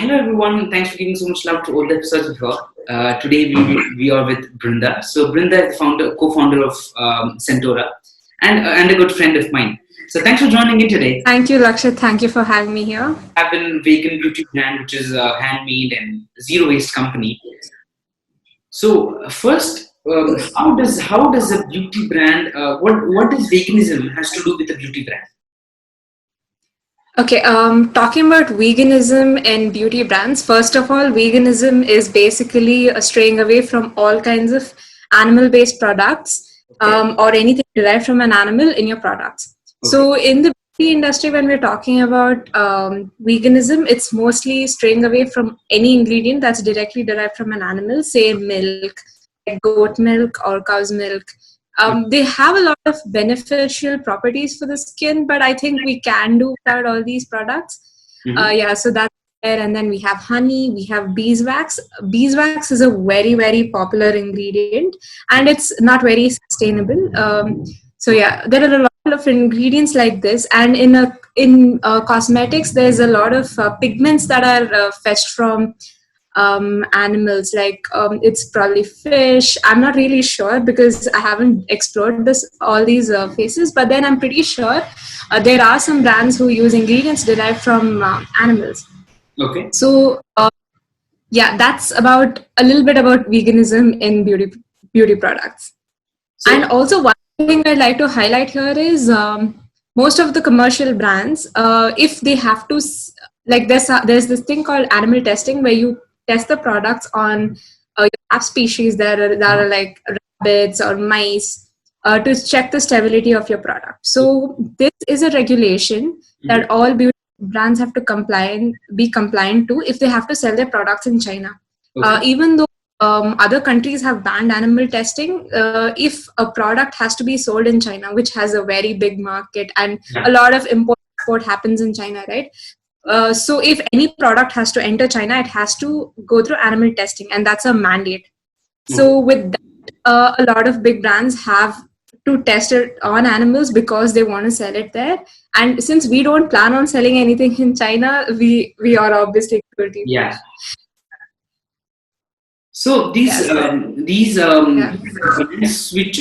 Hello everyone, thanks for giving so much love to all the episodes before. Today we are with Brunda. So Brunda is the co-founder of Scentora and a good friend of mine. So thanks for joining in today. Thank you, Lakshit. Thank you for having me here. Have a vegan beauty brand which is a handmade and zero waste company. So first, how does a beauty brand what does veganism has to do with a beauty brand? Okay, talking about veganism and beauty brands, first of all, veganism is basically straying away from all kinds of animal based products or anything derived from an animal in your products. Okay. So, in the beauty industry, when we're talking about veganism, it's mostly straying away from any ingredient that's directly derived from an animal, say milk, like goat milk or cow's milk. They have a lot of beneficial properties for the skin, but I think we can do without all these products. So that's there. And then we have honey, we have beeswax. Beeswax is a very, very popular ingredient, and it's not very sustainable. There are a lot of ingredients like this, and in cosmetics, there's a lot of pigments that are fetched from animals, like it's probably fish. I'm not really sure because I haven't explored all these phases, but then I'm pretty sure there are some brands who use ingredients derived from animals. Okay. So that's about a little bit about veganism in beauty products. And also one thing I'd like to highlight here is most of the commercial brands, if they have to, like there's this thing called animal testing where you test the products on your lab species that are like rabbits or mice to check the stability of your product. So this is a regulation that all beauty brands have to be compliant to if they have to sell their products in China. Even though other countries have banned animal testing, if a product has to be sold in China, which has a very big market and a lot of import happens in China, right? So if any product has to enter China, it has to go through animal testing, and that's a mandate. So with that, a lot of big brands have to test it on animals because they want to sell it there. And since we don't plan on selling anything in China, we are obviously guilty. Yeah. So these brands which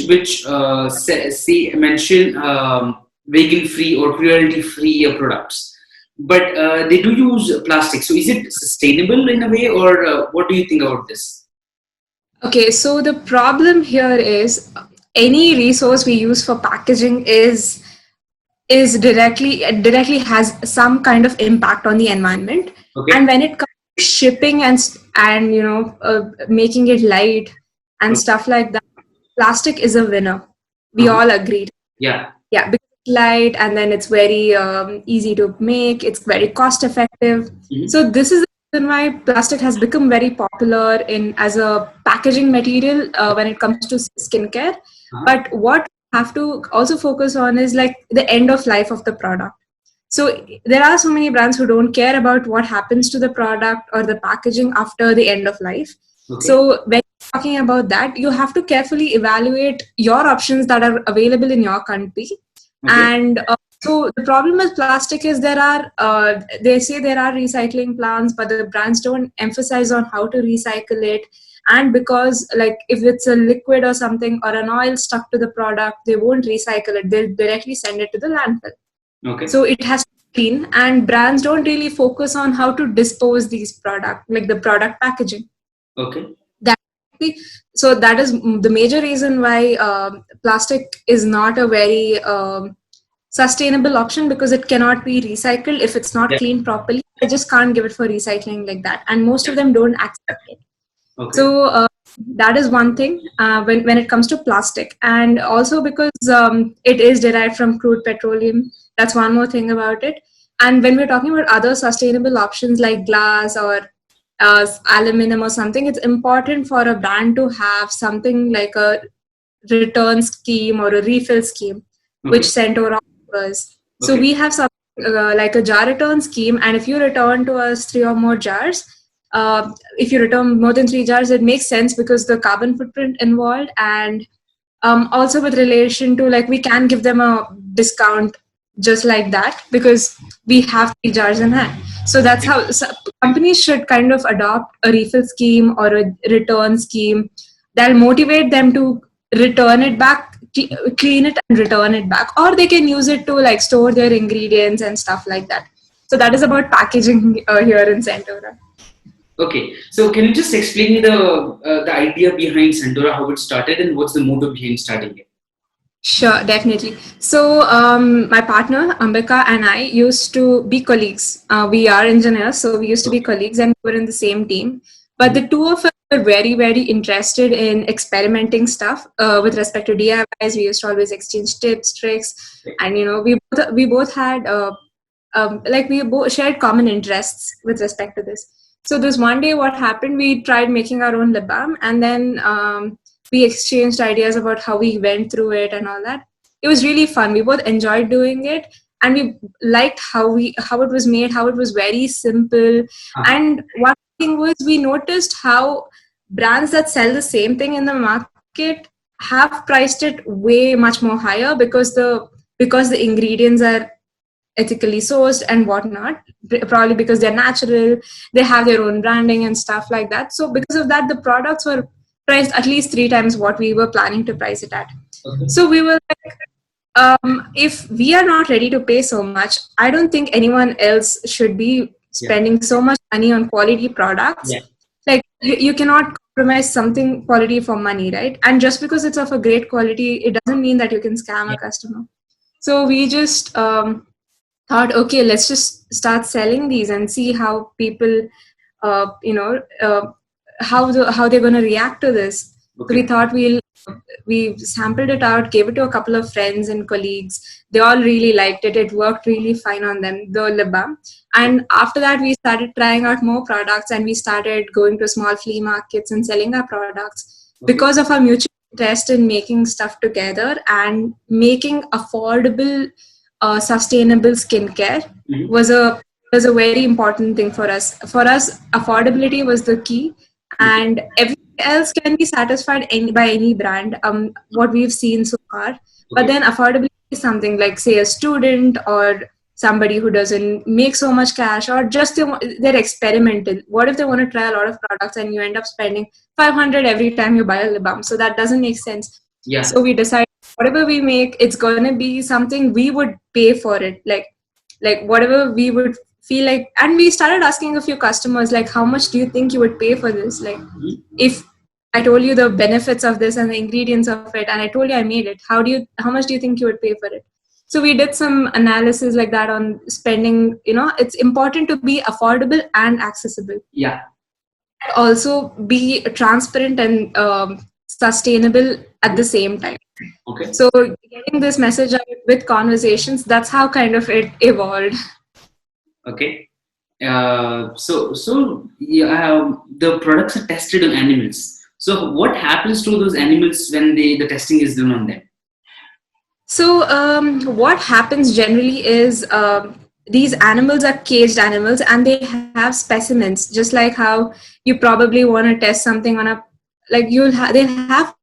mention vegan free or cruelty free products, but they do use plastic. So is it sustainable in a way, or what do you think about this? Okay, so the problem here is any resource we use for packaging is directly has some kind of impact on the environment. And when it comes to shipping and making it light and stuff like that, plastic is a winner. We all agreed. Yeah, because it's light, and then it's very easy to make. It's very cost effective. So this is the reason why plastic has become very popular as a packaging material when it comes to skincare. But what we have to also focus on is like the end of life of the product. So there are so many brands who don't care about what happens to the product or the packaging after the end of life. So when you're talking about that, you have to carefully evaluate your options that are available in your country. And so the problem with plastic is they say there are recycling plants, but the brands don't emphasize on how to recycle it. And because like if it's a liquid or something or an oil stuck to the product, they won't recycle it. They'll directly send it to the landfill. So it has to be clean, and brands don't really focus on how to dispose these products, like the product packaging. So that is the major reason why plastic is not a very sustainable option, because it cannot be recycled if it's not cleaned properly. I just can't give it for recycling like that, and most of them don't accept it. So that is one thing when it comes to plastic, and also because it is derived from crude petroleum. That's one more thing about it. And when we're talking about other sustainable options like glass or aluminum or something, it's important for a brand to have something like a return scheme or a refill scheme, which Scentora offers. So we have something like a jar return scheme, and if you return to us 3 or more jars, if you return more than 3 jars, it makes sense because the carbon footprint involved, and also with relation to like we can give them a discount just like that because we have 3 jars in hand. So that's how companies should kind of adopt a refill scheme or a return scheme that'll motivate them to return it back, clean it and return it back, or they can use it to like store their ingredients and stuff like that. So that is about packaging here in Scentora. Okay, so can you just explain me the idea behind Scentora, how it started, and what's the motive behind starting it? Sure, definitely. So, my partner Ambica and I used to be colleagues. We are engineers, so we used to be colleagues, and we were in the same team. But the two of us were very, very interested in experimenting stuff with respect to DIYs. We used to always exchange tips, tricks, and we both had like we both shared common interests with respect to this. So, this one day, what happened? We tried making our own lip balm, and then we exchanged ideas about how we went through it and all that. It was really fun. We both enjoyed doing it, and we liked how it was made, how it was very simple. And one thing was, we noticed how brands that sell the same thing in the market have priced it way much more higher because the ingredients are ethically sourced and whatnot, probably because they're natural, they have their own branding and stuff like that. So because of that, the products were priced at least 3 times what we were planning to price it at. Okay. So we were like, if we are not ready to pay so much, I don't think anyone else should be spending so much money on quality products. Like you cannot compromise something quality for money, right? And just because it's of a great quality, it doesn't mean that you can scam a customer. So we just thought, okay, let's just start selling these and see how people, how they're going to react to this. Okay. So we thought we sampled it out, gave it to a couple of friends and colleagues. They all really liked it. It worked really fine on them, the lip balm. And after that, we started trying out more products, and we started going to small flea markets and selling our products. Okay. Because of our mutual interest in making stuff together and making affordable, sustainable skincare. Mm-hmm. was a very important thing for us. For us, affordability was the key, and everything else can be satisfied by any brand. What we've seen so far, okay. But then affordability is something like, say, a student or somebody who doesn't make so much cash, or just they're experimental. What if they want to try a lot of products and you end up spending 500 every time you buy a lip balm? So that doesn't make sense. Yeah. So we decided whatever we make, it's going to be something we would pay for it. Like whatever we would feel like. And we started asking a few customers, like, how much do you think you would pay for this? Like, if I told you the benefits of this and the ingredients of it, and I told you I made it, how much do you think you would pay for it? So we did some analysis like that on spending. It's important to be affordable and accessible. Yeah. Also be transparent and sustainable at the same time. Okay. So getting this message out with conversations, that's how kind of it evolved. Okay. So the products are tested on animals. So what happens to those animals when the testing is done on them? So what happens generally is these animals are caged animals, and they have specimens, just like how you probably want to test something on they have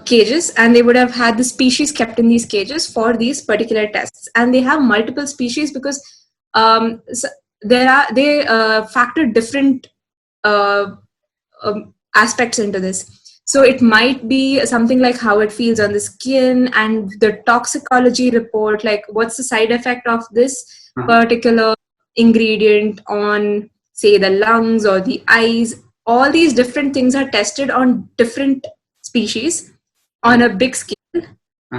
cages, and they would have had the species kept in these cages for these particular tests. And they have multiple species because they factor different aspects into this. So it might be something like how it feels on the skin, and the toxicology report, like what's the side effect of this particular ingredient on, say, the lungs or the eyes. All these different things are tested on different species on a big scale.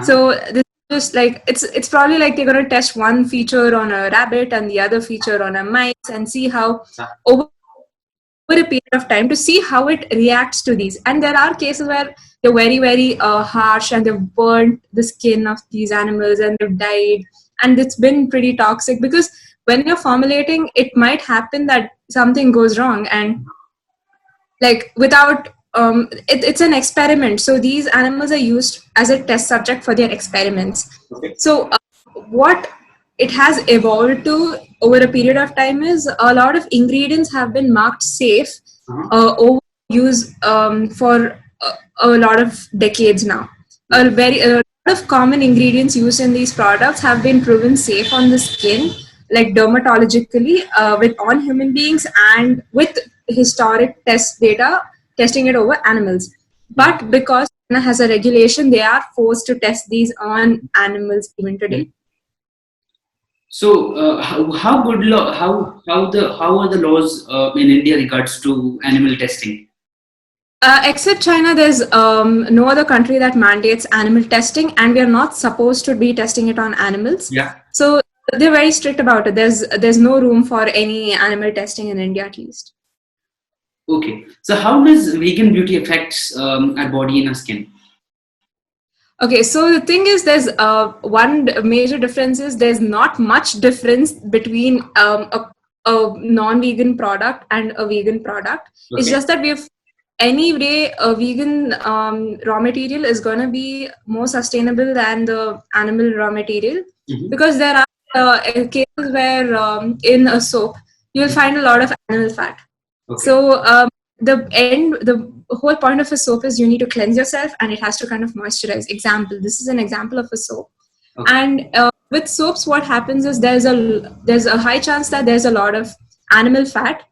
So this is just like, it's probably like they're going to test one feature on a rabbit and the other feature on a mice, and see how over a period of time, to see how it reacts to these. And there are cases where they're very, very harsh, and they've burnt the skin of these animals and they've died, and it's been pretty toxic, because when you're formulating, it might happen that something goes wrong, and like without it's an experiment. So these animals are used as a test subject for their experiments. Okay. So what it has evolved to over a period of time is a lot of ingredients have been marked safe over use for a lot of decades now. A lot of common ingredients used in these products have been proven safe on the skin. like dermatologically with on human beings and with historic test data, testing it over animals. But because China has a regulation, they are forced to test these on animals even today. So, how good how are the laws in India regards to animal testing? Except China, there's no other country that mandates animal testing, and we are not supposed to be testing it on animals. Yeah. So they're very strict about it. There's no room for any animal testing in India, at least. Okay. So, how does vegan beauty affects our body and our skin? Okay, so the thing is, there's one major difference is there's not much difference between a non-vegan product and a vegan product. It's just that we've anyway a vegan raw material is going to be more sustainable than the animal raw material, because there are cases where in a soap you'll find a lot of animal fat. So the whole point of a soap is you need to cleanse yourself and it has to kind of moisturize. This is an example of a soap. And with soaps, what happens is there's a high chance that there's a lot of animal fat,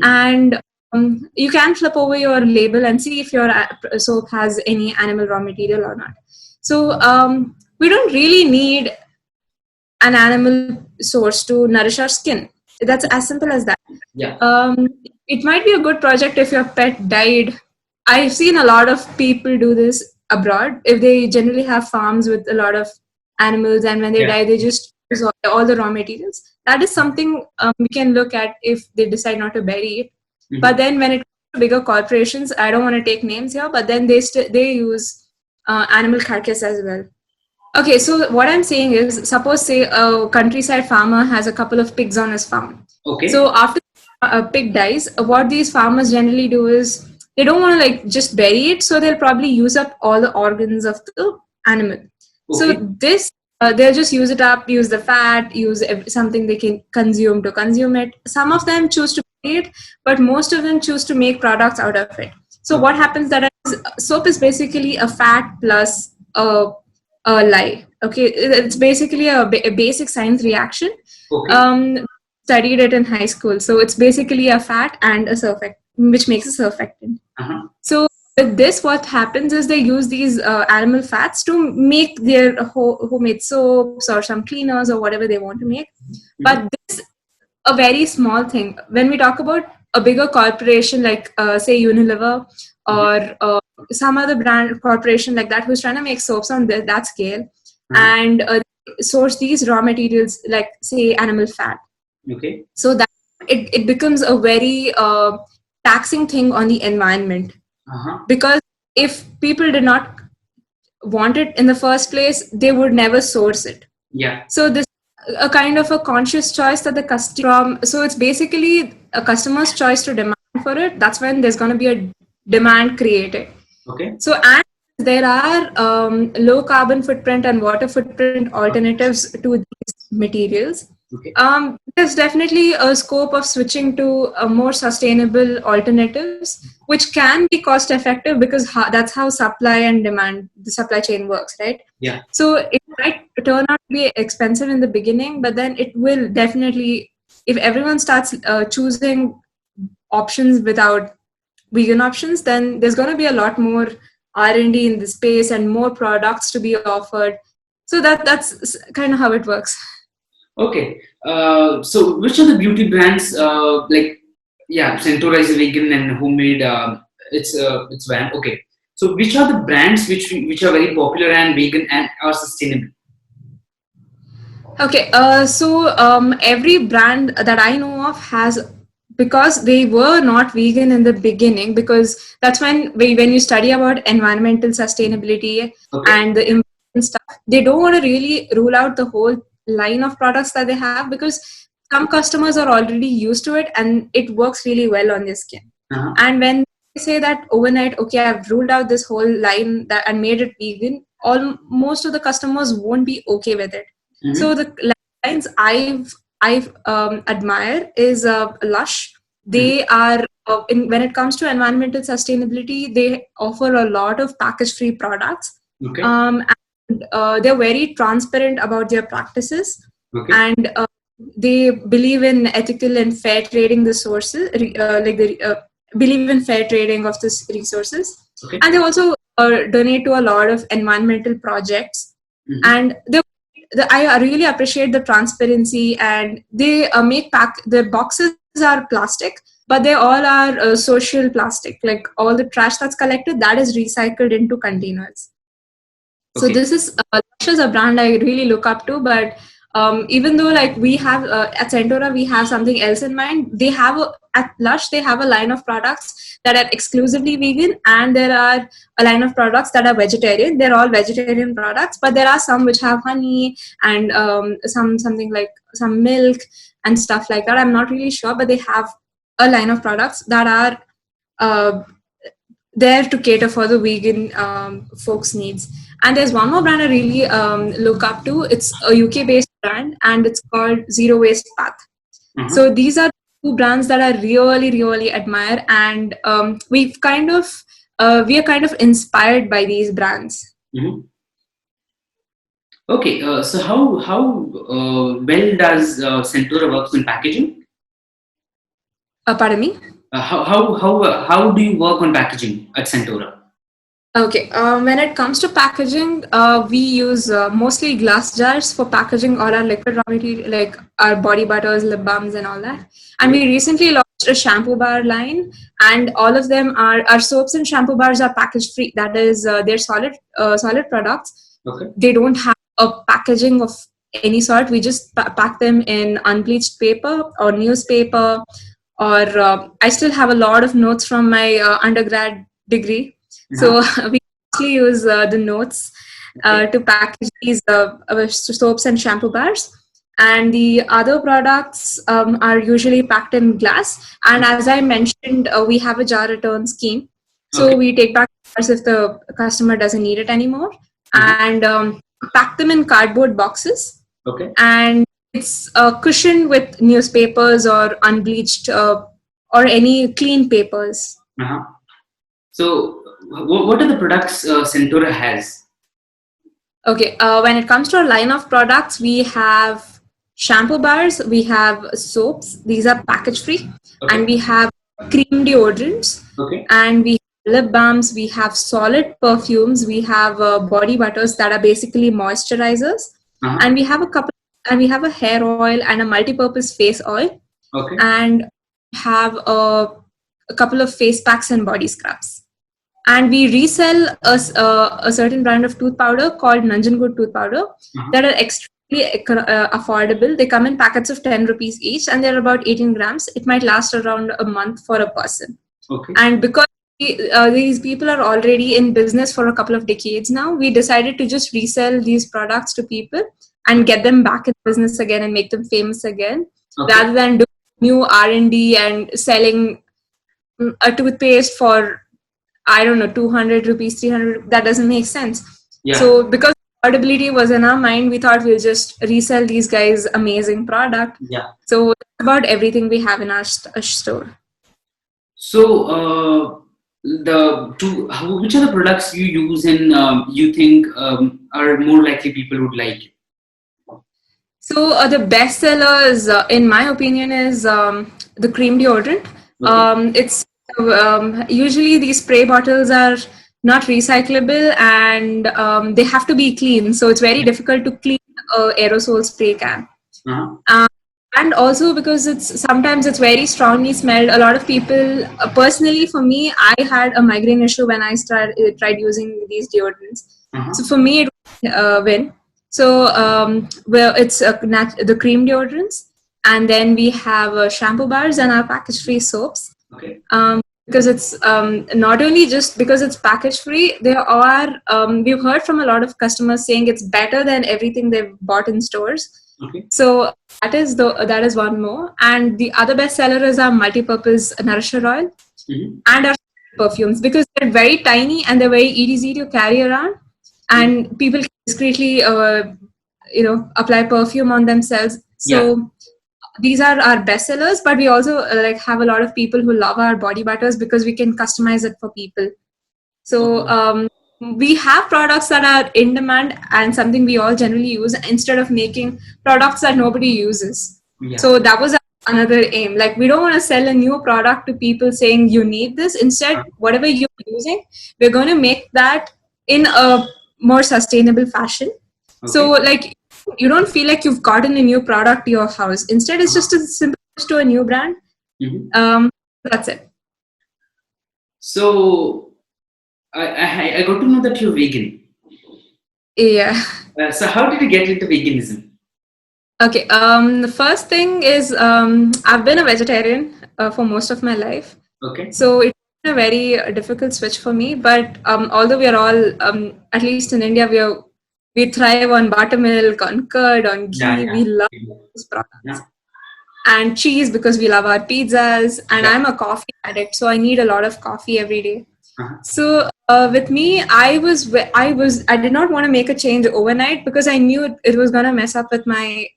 and you can flip over your label and see if your soap has any animal raw material or not. So we don't really need an animal source to nourish our skin. That's as simple as that. It might be a good project if your pet died. I've seen a lot of people do this abroad. If they generally have farms with a lot of animals, and when they die, they just use all the raw materials. That is something we can look at if they decide not to bury it. But then when it comes to bigger corporations, I don't want to take names here, but then they use animal carcass as well. Okay, so what I'm saying is, suppose say a countryside farmer has a couple of pigs on his farm. So after a pig dies, what these farmers generally do is they don't want to like just bury it, so they'll probably use up all the organs of the animal. So this they'll just use it up, use the fat, use something they can consume to consume it. Some of them choose to bury it, but most of them choose to make products out of it. So what happens that is, soap is basically a fat plus a lye. Okay, it's basically a basic science reaction. Studied it in high school, so it's basically a fat and a surfactant, which makes a surfactant. So with this, what happens is they use these animal fats to make their homemade soaps or some cleaners or whatever they want to make. But this is a very small thing. When we talk about a bigger corporation like say Unilever or some other brand corporation like that who's trying to make soaps on that scale and source these raw materials like say animal fat. So that it becomes a very taxing thing on the environment, because if people did not want it in the first place, they would never source it. So this is a kind of a conscious choice that the customer. So it's basically a customer's choice to demand for it. That's when there's going to be a demand created. So and there are low carbon footprint and water footprint alternatives to these materials. There's definitely a scope of switching to more sustainable alternatives, which can be cost effective because that's how supply and demand, the supply chain works, right? So it might turn out to be expensive in the beginning, but then it will definitely, if everyone starts choosing options without vegan options, then there's going to be a lot more R&D in the space and more products to be offered. So that's kind of how it works. So which are the beauty brands Scentora is vegan and homemade, it's van. So which are the brands which are very popular and vegan and are sustainable? Every brand that I know of has, because they were not vegan in the beginning, because that's when you study about environmental sustainability and the important stuff, they don't want to really rule out the whole line of products that they have, because some customers are already used to it and it works really well on their skin. And when they say that overnight, okay, I've ruled out this whole line and made it vegan, most of the customers won't be okay with it. So the lines I've admire is Lush. They are when it comes to environmental sustainability, they offer a lot of package-free products. And they're very transparent about their practices. And they believe in ethical and fair trading the sources, believe in fair trading of the resources, and they also donate to a lot of environmental projects. And I really appreciate the transparency, and they make the boxes are plastic, but they all are social plastic. Like all the trash that's collected, that is recycled into containers. So this is Lush is a brand I really look up to, but even though like we have at Scentora we have something else in mind, they have at Lush they have a line of products that are exclusively vegan, and there are a line of products that are vegetarian. They're all vegetarian products, but there are some which have honey and something like some milk and stuff like that. I'm not really sure, but they have a line of products that are uh, there to cater for the vegan folks' needs. And there's one more brand I really look up to. It's a UK-based brand, and it's called Zero Waste Path. So these are two brands that I really, really admire, and we are kind of inspired by these brands. Okay, so how well does Scentora works in packaging? Pardon me? How do you work on packaging at Scentora? Okay, when it comes to packaging, we use mostly glass jars for packaging all our liquid raw material, like our body butters, lip balms, and all that. And we recently launched a shampoo bar line, and all of them are our soaps and shampoo bars are package free. That is, they're solid products. Okay. They don't have a packaging of any sort. We just pack them in unbleached paper or newspaper, or I still have a lot of notes from my undergrad degree. So we actually use the notes to package these soaps and shampoo bars. And the other products are usually packed in glass. And as I mentioned, we have a jar return scheme. So we take back jars if the customer doesn't need it anymore, and pack them in cardboard boxes. And it's cushioned with newspapers or unbleached or any clean papers. So, what are the products Scentora has? Okay, when it comes to our line of products, we have shampoo bars, we have soaps, these are package free, and we have cream deodorants, and we have lip balms, we have solid perfumes, we have body butters that are basically moisturizers, and we have a hair oil and a multi-purpose face oil, and have a couple of face packs and body scrubs. And we resell a certain brand of tooth powder called Nanjangood tooth powder that are extremely affordable. They come in packets of 10 rupees each, and they're about 18 grams. It might last around a month for a person. And because these people are already in business for a couple of decades now, we decided to just resell these products to people and get them back in business again and make them famous again, rather than do new R&D and selling a toothpaste for, I don't know, 200 rupees, 300, that doesn't make sense. So because affordability was in our mind, we thought we'll just resell these guys' amazing product. So that's about everything we have in our store. So which are the products you use and you think are more likely people would like? So the best sellers, in my opinion, is the cream deodorant. It's usually these spray bottles are not recyclable, and they have to be clean. So it's very difficult to clean an aerosol spray can. And also because sometimes it's very strongly smelled. A lot of people, personally for me, I had a migraine issue when I tried using these deodorants. So for me, it win. So it's the cream deodorants, and then we have shampoo bars and our package free soaps. Because it's not only just because it's package free, there are we've heard from a lot of customers saying it's better than everything they've bought in stores. So that is one more. And the other best seller is our multi-purpose nourisher oil and our perfumes, because they're very tiny and they're very easy to carry around, and people can discreetly apply perfume on themselves. So these are our best sellers, but we also have a lot of people who love our body butters because we can customize it for people. So we have products that are in demand and something we all generally use, instead of making products that nobody uses. Yeah. So that was another aim. Like, we don't want to sell a new product to people saying you need this. Instead, whatever you're using, we're going to make that in a more sustainable fashion. So, like, you don't feel like you've gotten a new product to your house. Instead, it's just a simple switch to a new brand. That's it. So I got to know that you're vegan. Yeah. So how did you get into veganism? Okay. The first thing is I've been a vegetarian for most of my life. Okay. So it's been a very difficult switch for me. But although we are all, at least in India, we thrive on buttermilk, on curd, on ghee. Yeah, yeah. We love those products. Yeah. And cheese because we love our pizzas. And I'm a coffee addict, so I need a lot of coffee every day. So with me, I did not want to make a change overnight because I knew it was gonna mess up with my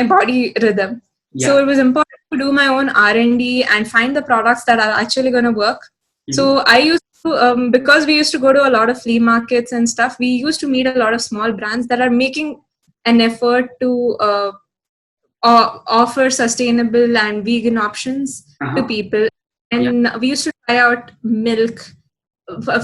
body rhythm. Yeah. So it was important to do my own R&D and find the products that are actually going to work. Mm-hmm. So I used to, because we used to go to a lot of flea markets and stuff, we used to meet a lot of small brands that are making an effort to offer sustainable and vegan options to people. And we used to try out milk.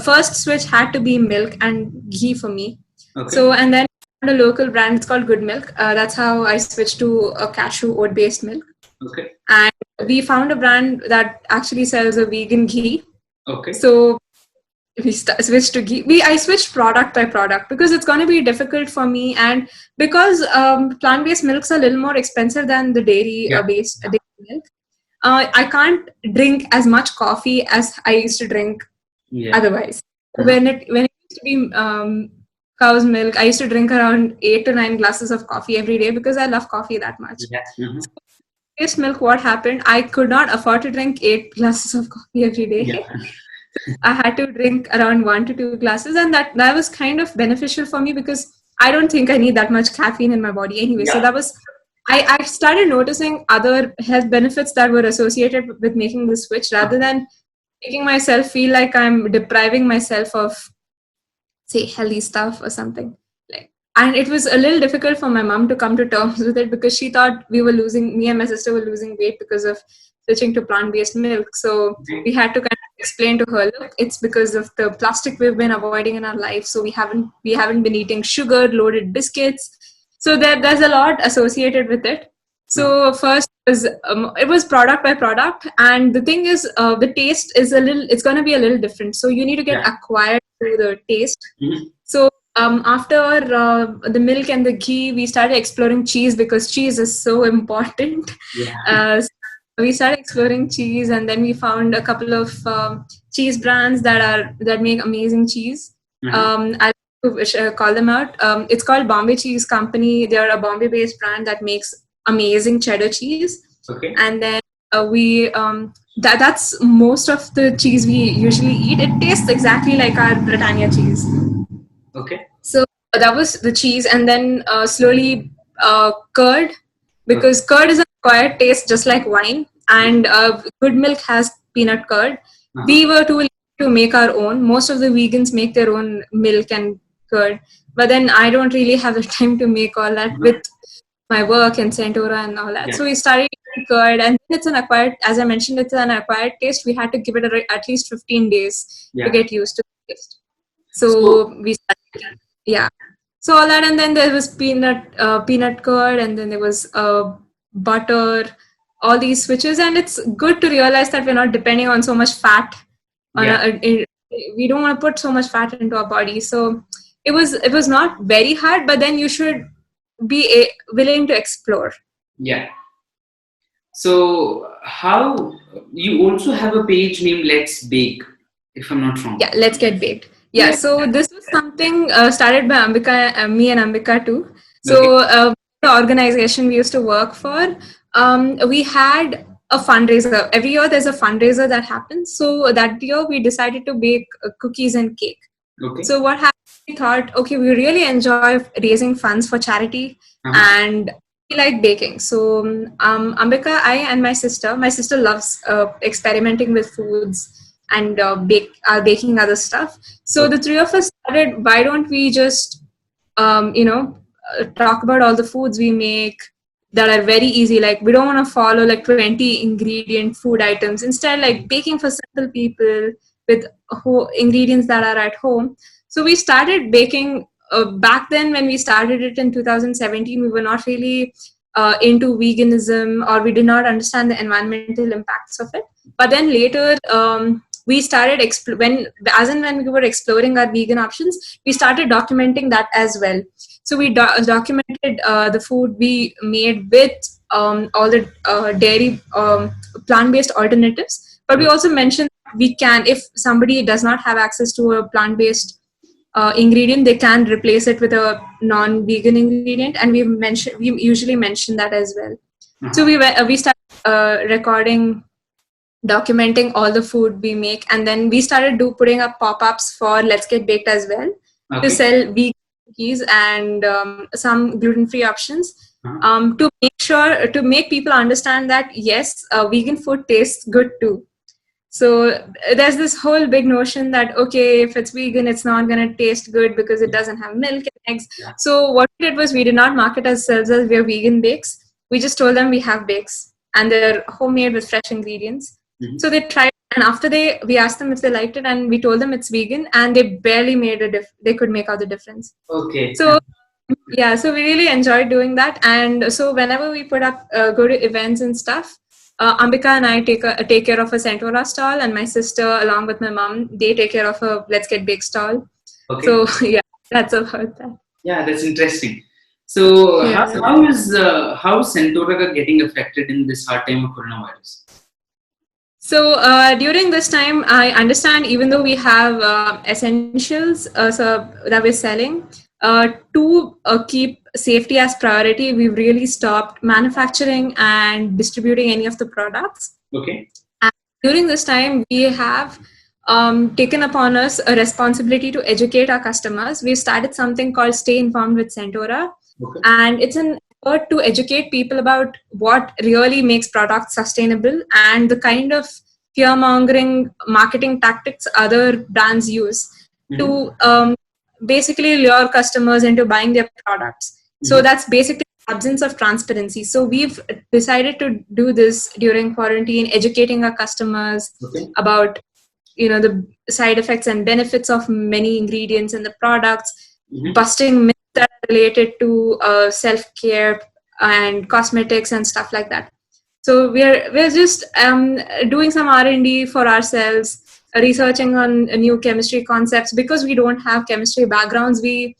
First switch had to be milk and ghee for me. Okay. So, and then a local brand, it's called Good Milk. That's how I switched to a cashew oat based milk. Okay. And we found a brand that actually sells a vegan ghee. Okay. So we switched to ghee. I switched product by product because it's going to be difficult for me, and because plant based milks are a little more expensive than the dairy based dairy milk. I can't drink as much coffee as I used to drink otherwise. When it used to be cow's milk, I used to drink around 8 to 9 glasses of coffee every day because I love coffee that much. So, based milk, what happened? I could not afford to drink 8 glasses of coffee every day. I had to drink around 1 to 2 glasses, and that was kind of beneficial for me because I don't think I need that much caffeine in my body anyway. So that was, I started noticing other health benefits that were associated with making the switch rather than making myself feel like I'm depriving myself of, say, healthy stuff or something. And it was a little difficult for my mom to come to terms with it because she thought me and my sister were losing weight because of switching to plant-based milk. So we had to kind of explain to her, look, it's because of the plastic we've been avoiding in our life. So we haven't been eating sugar-loaded biscuits. So there's a lot associated with it. So first it was product by product, and the thing is, the taste is it's going to be a little different. So you need to get acquired to the taste. Mm-hmm. So after the milk and the ghee, we started exploring cheese because cheese is so important. So we started exploring cheese, and then we found a couple of cheese brands that make amazing cheese. I'll call them out. It's called Bombay Cheese Company. They're a Bombay-based brand that makes amazing cheddar cheese. Okay. And then that's most of the cheese we usually eat. It tastes exactly like our Britannia cheese. Okay. So that was the cheese, and then slowly curd, because curd is an acquired taste just like wine, and Good Milk has peanut curd. We were too lazy to make our own. Most of the vegans make their own milk and curd, but then I don't really have the time to make all that with my work and Scentora and all that. So we started eating curd, and it's an acquired, as I mentioned, it's an acquired taste. We had to give it at least 15 days to get used to the taste. So we started, so all that, and then there was peanut curd, and then there was butter, all these switches, and it's good to realize that we're not depending on so much fat. We don't want to put so much fat into our body. So it was not very hard, but then you should be willing to explore. Yeah. So how you also have a page named Let's Bake, if I'm not wrong. Yeah, Let's Get Baked. Yeah, so this was something started by Ambica, me and Ambica too. So the organization we used to work for, we had a fundraiser. Every year there's a fundraiser that happens. So that year we decided to bake cookies and cake. Okay. So what happened, we thought, okay, we really enjoy raising funds for charity and we like baking. So Ambika, I and my sister loves experimenting with foods and baking other stuff. So the three of us started, why don't we just talk about all the foods we make, that are very easy. Like we don't want to follow like 20 ingredient food items. Instead, like baking for simple people with ingredients that are at home. So we started baking back then. When we started it in 2017, we were not really into veganism, or we did not understand the environmental impacts of it. But then later, we started when we were exploring our vegan options, we started documenting that as well. So we documented the food we made with all the dairy plant-based alternatives. But we also mentioned we can, if somebody does not have access to a plant-based ingredient, they can replace it with a non-vegan ingredient, and we usually mention that as well. So we started recording, documenting all the food we make, and then we started putting up pop-ups for Let's Get Baked as well, to sell vegan cookies and some gluten-free options, to make people understand that yes, vegan food tastes good too. So there's this whole big notion that, okay, if it's vegan, it's not going to taste good because it doesn't have milk and eggs. So what we did was, we did not market ourselves as we're vegan bakes. We just told them we have bakes and they're homemade with fresh ingredients. So they tried, and after we asked them if they liked it, and we told them it's vegan, and they barely made they could make out the difference. Okay. So yeah, so we really enjoyed doing that. And so whenever we put up, go to events and stuff, Ambica and I take care of a Scentora stall, and my sister, along with my mom, they take care of a Let's Get Baked stall. Okay. So yeah, that's about that. Yeah, that's interesting. So how is Scentora getting affected in this hard time of coronavirus? So during this time, I understand, even though we have essentials so that we're selling, to keep safety as priority, we've really stopped manufacturing and distributing any of the products. Okay. And during this time, we have taken upon us a responsibility to educate our customers. We started something called Stay Informed with Scentora. Okay. And it's an effort to educate people about what really makes products sustainable, and the kind of fear-mongering marketing tactics other brands use to basically lure customers into buying their products. So that's basically absence of transparency. So we've decided to do this during quarantine, educating our customers about the side effects and benefits of many ingredients in the products, busting myths that are related to self-care and cosmetics and stuff like that. So we're just doing some R&D for ourselves, researching on new chemistry concepts. Because we don't have chemistry backgrounds, we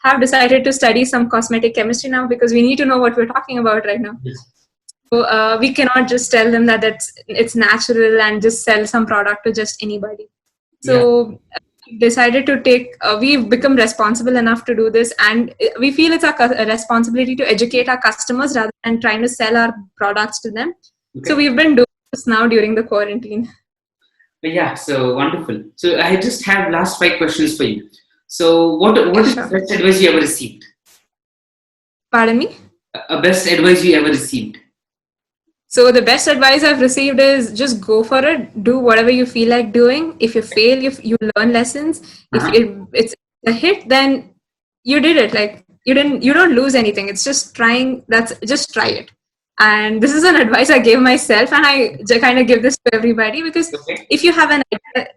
have decided to study some cosmetic chemistry now, because we need to know what we're talking about right now. Yes. So we cannot just tell them that it's natural and just sell some product to just anybody. So decided to we've become responsible enough to do this, and we feel it's a responsibility to educate our customers rather than trying to sell our products to them. Okay. So we've been doing this now during the quarantine. Yeah, so wonderful. So I just have last 5 questions for you. So what is the best advice you ever received? Pardon me? A best advice you ever received? So the best advice I've received is just go for it. Do whatever you feel like doing. If you fail, you learn lessons. If it's a hit, then you did it. Like you don't lose anything. It's just trying. Just try it. And this is an advice I gave myself, and I kind of give this to everybody, because if you have an idea,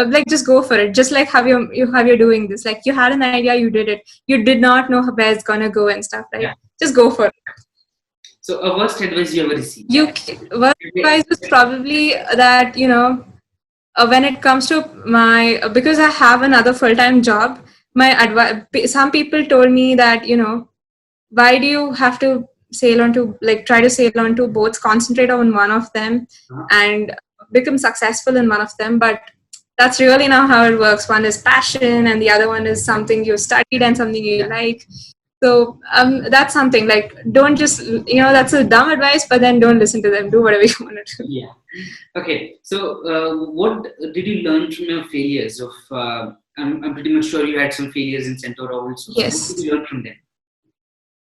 like just go for it. Just like how you're doing this. Like you had an idea, you did it. You did not know where it's gonna go and stuff, right? Yeah. Just go for it. So a worst advice you ever received? Worst advice was probably that, when it comes to because I have another full-time job, some people told me that, why do you have to try to sail onto boats, concentrate on one of them and become successful in one of them. But that's really not how it works. One is passion and the other one is something you studied and something you like. So that's something, like, don't just, that's a dumb advice, but then don't listen to them. Do whatever you want to do. Yeah. Okay. So what did you learn from your failures? I'm pretty much sure you had some failures in Scentora also. Yes. What did you learn from them?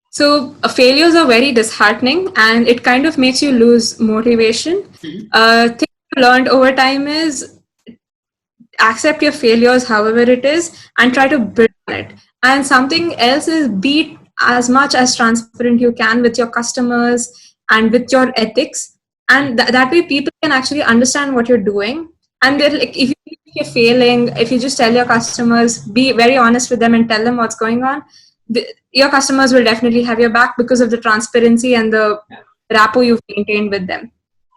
So failures are very disheartening, and it kind of makes you lose motivation. Thing I learned over time is accept your failures however it is and try to build on it. And something else is be as much as transparent you can with your customers and with your ethics, and that way people can actually understand what you're doing. And they're like, if you're failing, if you just tell your customers, be very honest with them and tell them what's going on, your customers will definitely have your back because of the transparency and the rapport you've maintained with them.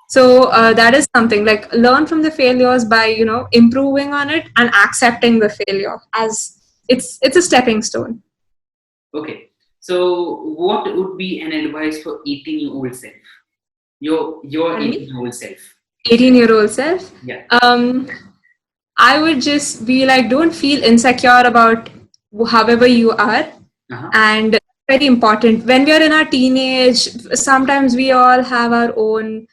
So that is something, like, learn from the failures by improving on it and accepting the failure as it's a stepping stone. Okay. So what would be an advice for 18-year-old self? Your 18-year-old self. 18-year-old self? Yeah. I would just be like, don't feel insecure about however you are. And very important, when we are in our teenage, sometimes we all have our own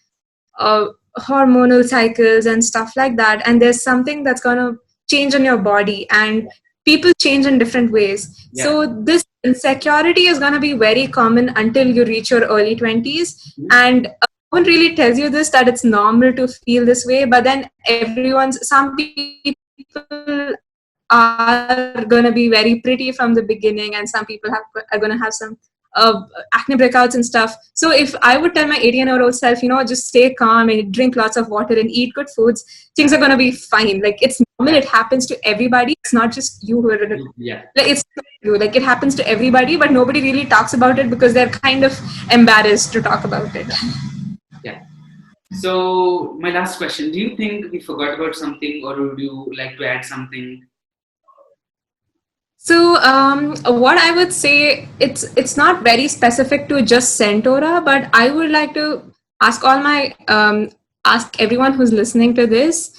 hormonal cycles and stuff like that, and there's something that's going to change in your body, and people change in different ways. So this insecurity is going to be very common until you reach your early 20s. And no one really tells you this, that it's normal to feel this way, but then some people are going to be very pretty from the beginning, and some people are going to have some acne breakouts and stuff. So if I would tell my 18-year-old self, just stay calm and drink lots of water and eat good foods, things are going to be fine. Like, it's normal, it happens to everybody. It's not just you who are like, it's you, like, it happens to everybody, but nobody really talks about it because they're kind of embarrassed to talk about it. Yeah. So my last question, do you think we forgot about something, or would you like to add something? So what I would say, it's not very specific to just Scentora, but I would like to ask ask everyone who's listening to this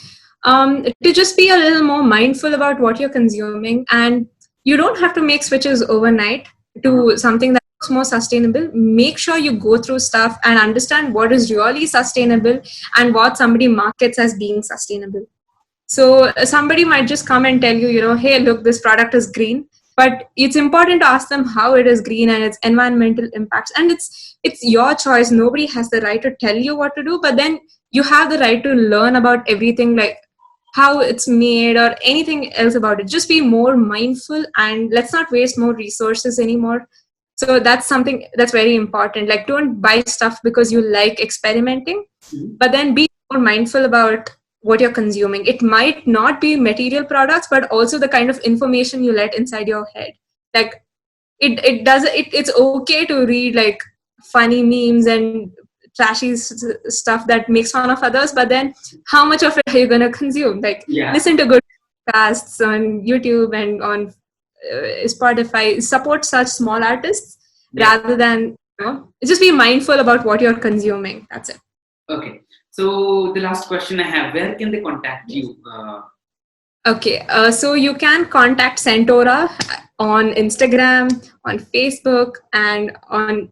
to just be a little more mindful about what you're consuming. And you don't have to make switches overnight to something that's more sustainable. Make sure you go through stuff and understand what is really sustainable and what somebody markets as being sustainable. So somebody might just come and tell you, hey, look, this product is green, but it's important to ask them how it is green and its environmental impacts. And it's your choice. Nobody has the right to tell you what to do, but then you have the right to learn about everything, like how it's made or anything else about it. Just be more mindful, and let's not waste more resources anymore. So that's something that's very important. Like, don't buy stuff because you like experimenting, but then be more mindful about what you're consuming. It might not be material products, but also the kind of information you let inside your head. Like, it's okay to read like funny memes and trashy stuff that makes fun of others, but then how much of it are you going to consume? Like, listen to good podcasts on YouTube and on Spotify. Support such small artists rather than just be mindful about what you're consuming. That's it. Okay. So the last question I have, where can they contact you? Okay, so you can contact Scentora on Instagram, on Facebook, and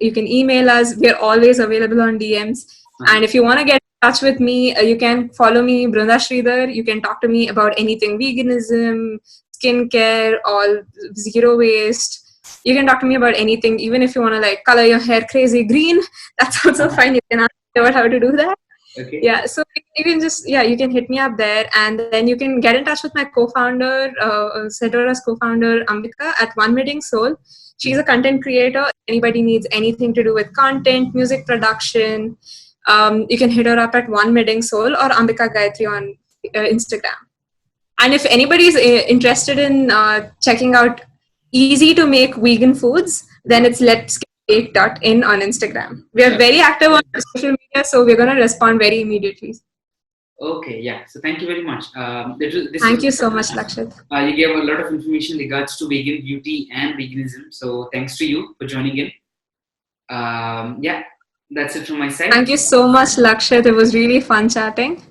you can email us. We're always available on DMs. And if you want to get in touch with me, you can follow me, Brunda Sreedhar. You can talk to me about anything veganism, skincare, or zero waste. You can talk to me about anything, even if you want to like color your hair crazy green. That's also fine. You can ask me about how to do that. Okay. Yeah, so you can just you can hit me up there, and then you can get in touch with my co-founder, Scentora's co-founder Ambica at One Meeting Soul. She's a content creator. If anybody needs anything to do with content, music production, you can hit her up at One Meeting Soul or Ambica Gayatri on Instagram. And if anybody's interested in checking out easy to make vegan foods, then it's let'sgetbaked.in on Instagram. We are very active on social media, so we're going to respond very immediately. Okay, yeah. So thank you very much. Thank you so much, Lakshit. You gave a lot of information in regards to vegan beauty and veganism. So thanks to you for joining in. Yeah, that's it from my side. Thank you so much, Lakshit. It was really fun chatting.